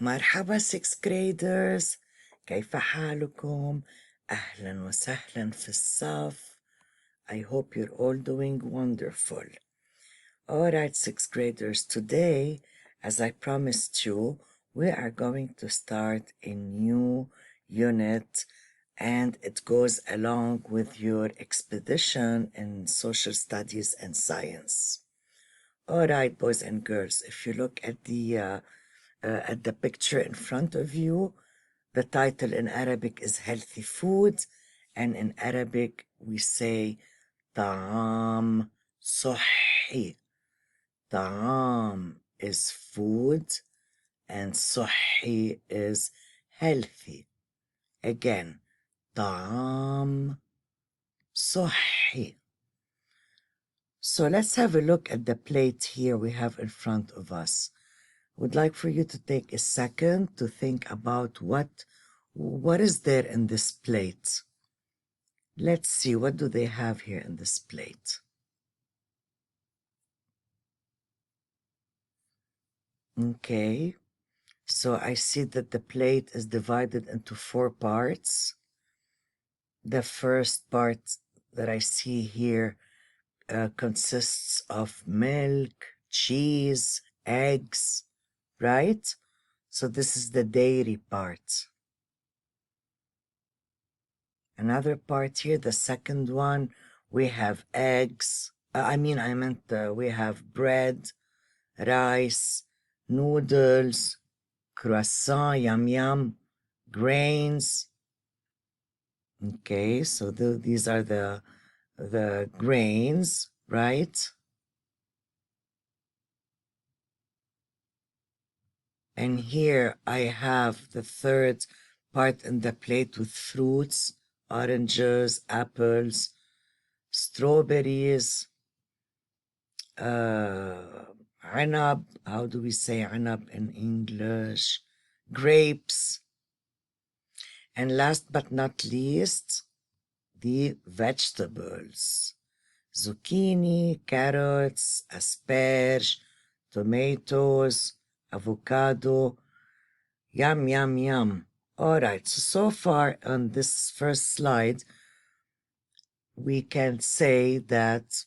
مرحبا 6th graders، كيف حالكم؟ أهلا وسهلا في الصف. I hope you're all doing wonderful. Alright 6th graders, today, as I promised you, we are going to start a new unit, and it goes along with your expedition in social studies and science. Alright boys and girls, if you look at the picture in front of you, the title in Arabic is Healthy Food, and in Arabic we say طعام صحي. طعام is food and صحي is healthy. Again, طعام صحي. So let's have a look at the plate here we have in front of us. Would like for you to take a second to think about what is there in this plate. Let's see, what do they have here in this plate? Okay, so I see that the plate is divided into 4 parts. The first part that I see here consists of milk, cheese, eggs, right? So this is the dairy part. Another part here, the second one, we have eggs. We have bread, rice, noodles, croissant, yum yum, grains. Okay, so these are the grains, right? And here I have the third part in the plate with fruits, oranges, apples, strawberries, عنب. How do we say عنب in English? Grapes. And last but not least, the vegetables. Zucchini, carrots, asperge, tomatoes, avocado. Yum, yum, yum. All right, so far on this first slide, we can say that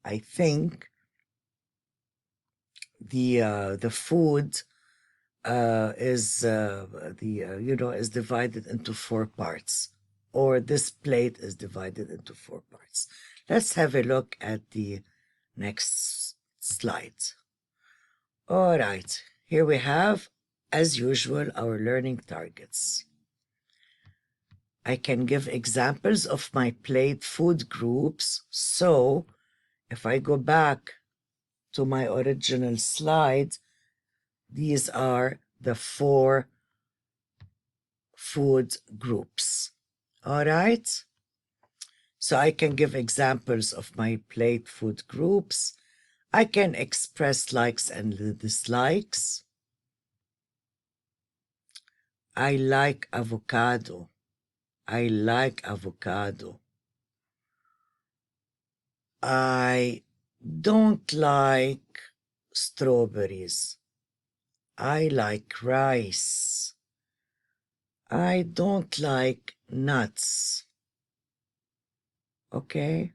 I think the food is is divided into 4 parts, or this plate is divided into 4 parts. Let's have a look at the next slide. All right, here we have, as usual, our learning targets. I can give examples of my plate food groups. So if I go back to my original slide, these are the 4 food groups. All right? So I can give examples of my plate food groups. I can express likes and dislikes. I like avocado. I like avocado. I don't like strawberries. I like rice. I don't like nuts. Okay?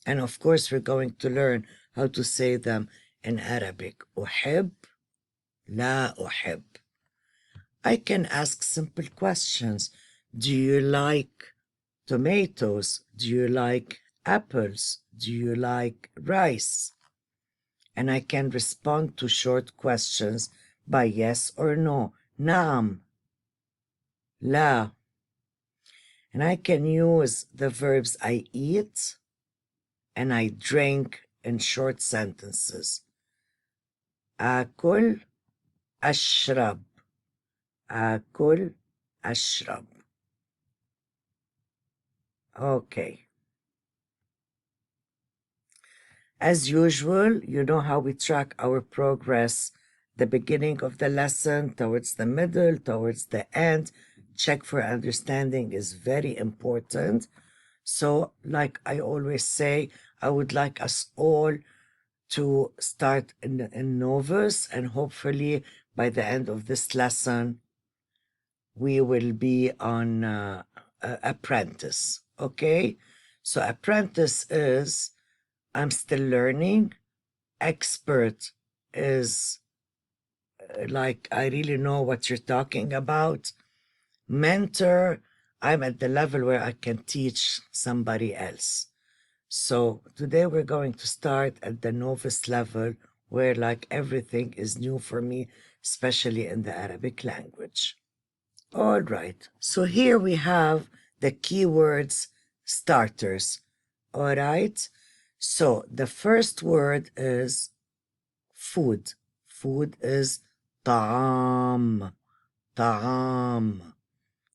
And of course, we're going to learn how to say them in Arabic. أحب, لا أحب. I can ask simple questions. Do you like tomatoes? Do you like apples? Do you like rice? And I can respond to short questions by yes or no. نعم, لا. And I can use the verbs I eat and I drink in short sentences. آكل, أشرب. آكل, أشرب. Okay. As usual, you know how we track our progress. The beginning of the lesson, towards the middle, towards the end. Check for understanding is very important. So, like I always say, I would like us all to start in novice, and hopefully by the end of this lesson we will be on apprentice. Okay, so apprentice is I'm still learning. Expert is like I really know what you're talking about. Mentor, I'm at the level where I can teach somebody else. So today we're going to start at the novice level, where like everything is new for me, especially in the Arabic language. All right, so here we have the keywords starters. All right, so the first word is food. Food is طعام. طعام.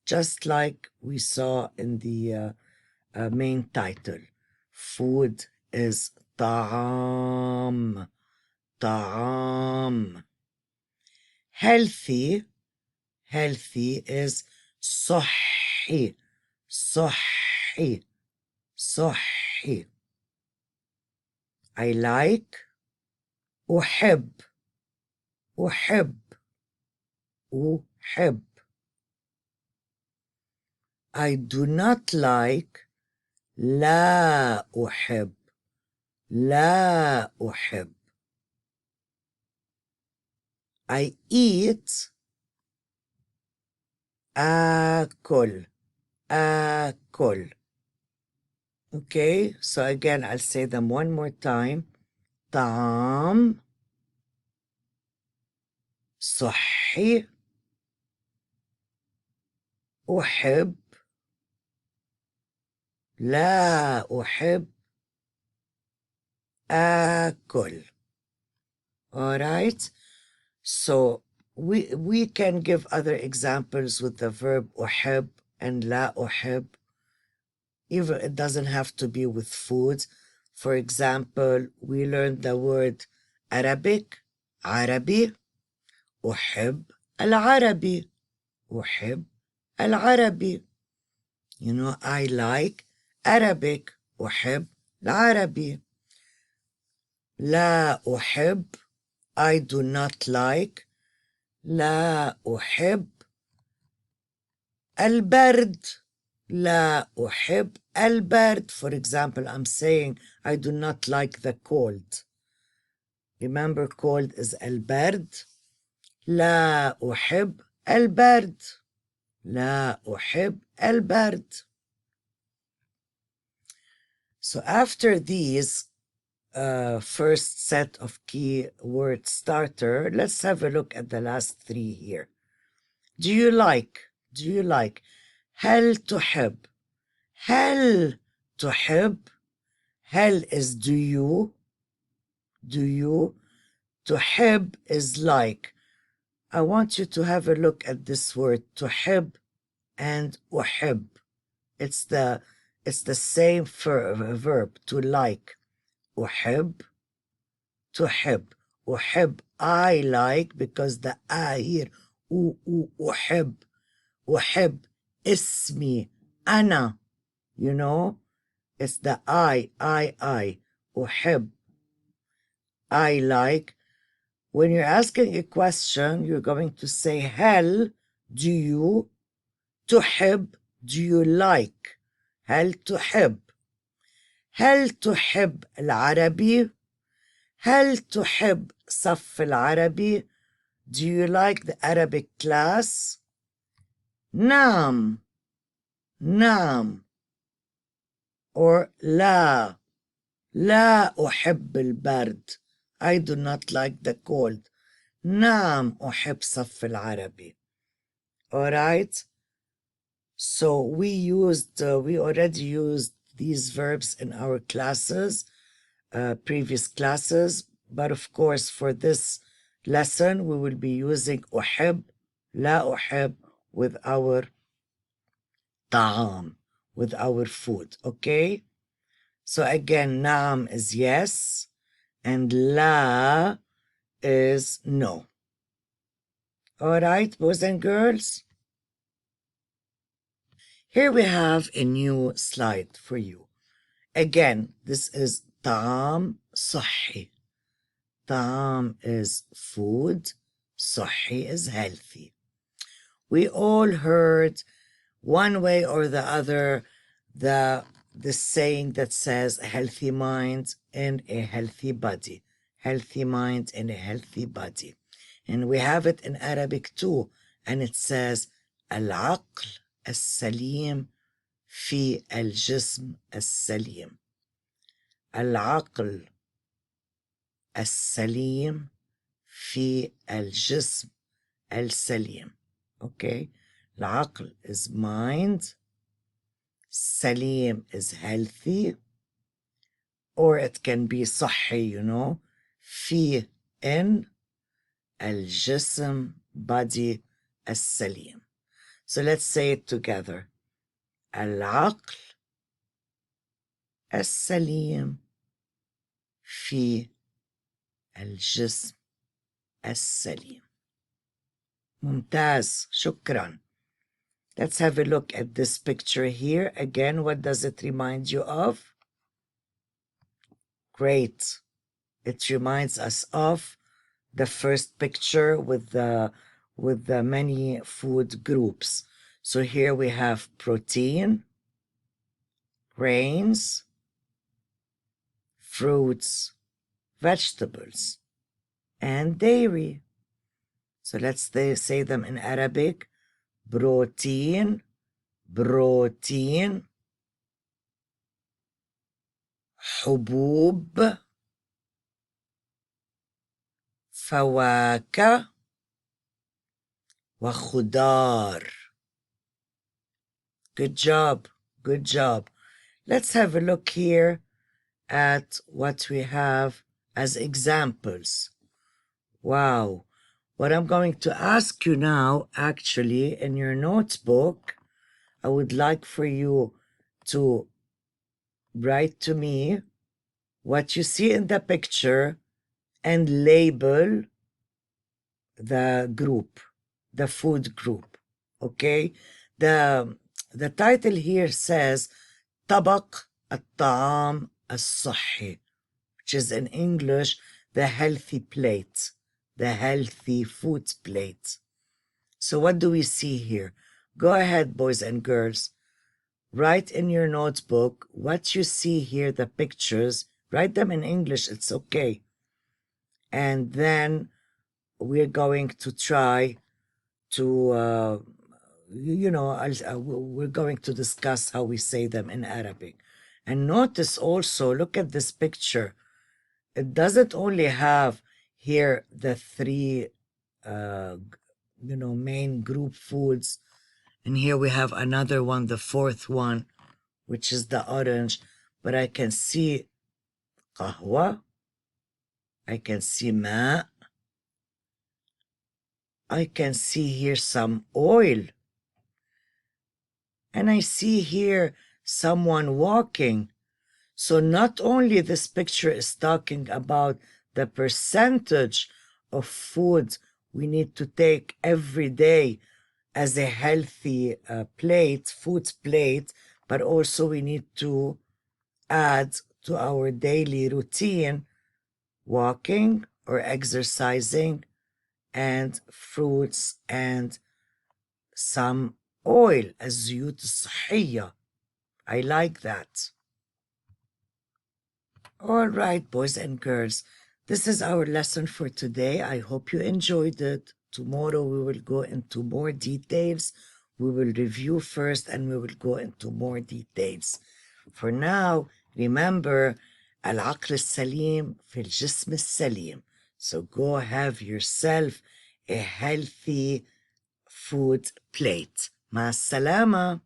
Just like we saw in the main title. Food is طعام. طعام. Healthy. Healthy is صحي. صحي. صحي. I like. أحب. أحب. أحب. I do not like. لا أحب. لا أحب. I eat. آكل. آكل. Okay, so again, I'll say them one more time. طعام. صحي. أحب. لا أحب. آكل. All right, so we can give other examples with the verb أحب and لا أحب. Even it doesn't have to be with food. For example, we learned the word Arabic, عربي. أحب العربي. أحب العربي. You know, I like Arabic. أحب العربي. لا أحب. I do not like. لا أحب البرد. لا أحب البرد. For example, I'm saying I do not like the cold. Remember, cold is البرد. لا أحب البرد. لا أحب البرد. So after these first set of keyword starter, let's have a look at the last three here. Do you like? Do you like? هل تحب? هل تحب? هل is do you? Do you? تحب is like. I want you to have a look at this word تحب and أحب. It's the same verb, to like. أحب. تحب. أحب, I like, because the I here. أحب. أحب. اسمي. أنا. You know? It's the I. أحب. I like. When you're asking a question, you're going to say هل. Do you? تحب. Do you like? هل تحب؟ هل تحب العربي؟ هل تحب صف العربي؟ Do you like the Arabic class? نعم. نعم. Or لا. لا أحب البرد. I do not like the cold. نعم أحب صف العربي. Alright? So we already used these verbs in our classes, previous classes, but of course for this lesson we will be using أحب, لا أحب with our طعام, with our food, okay? So again, نعم is yes, and لا is no. All right, boys and girls? Here we have a new slide for you. Again, this is طعام صحي. طعام is food, صحي is healthy. We all heard one way or the other the saying that says a healthy mind in a healthy body. Healthy mind in a healthy body. And we have it in Arabic too. And it says العقل السليم في الجسم السليم. العقل السليم في الجسم السليم. Okay? العقل is mind. Salim is healthy. Or it can be صحي, you know. في in الجسم body السليم. So let's say it together. العقل السليم في الجسم السليم. ممتاز. شكرا. Let's have a look at this picture here. Again, what does it remind you of? Great. It reminds us of the first picture with the many food groups. So here we have protein, grains, fruits, vegetables, and dairy. So let's say them in Arabic. بروتين بروتين حبوب فواكه وخضار. Good job. Good job. Let's have a look here at what we have as examples. Wow. What I'm going to ask you now, actually, in your notebook, I would like for you to write to me what you see in the picture and label the group, the food group. Okay? The title here says طبق الطعام الصحي, which is in English the healthy plate, the healthy food plate. So what do we see here? Go ahead, boys and girls. Write in your notebook what you see here, the pictures. Write them in English, it's okay. And then we're going to try to, we're going to discuss how we say them in Arabic. And notice also, look at this picture. It doesn't only have here the three, main group foods. And here we have another one, the fourth one, which is the orange. But I can see قهوة. I can see ماء. I can see here some oil. And I see here someone walking. So not only this picture is talking about the percentage of food we need to take every day as a healthy food plate, but also we need to add to our daily routine walking or exercising and fruits and some oil, الزيوت الصحية. I like that. All right, boys and girls, this is our lesson for today. I hope you enjoyed it. Tomorrow we will go into more details. We will review first and we will go into more details. For now, remember, العقل السليم في الجسم السليم. So go have yourself a healthy food plate. مع السلامة.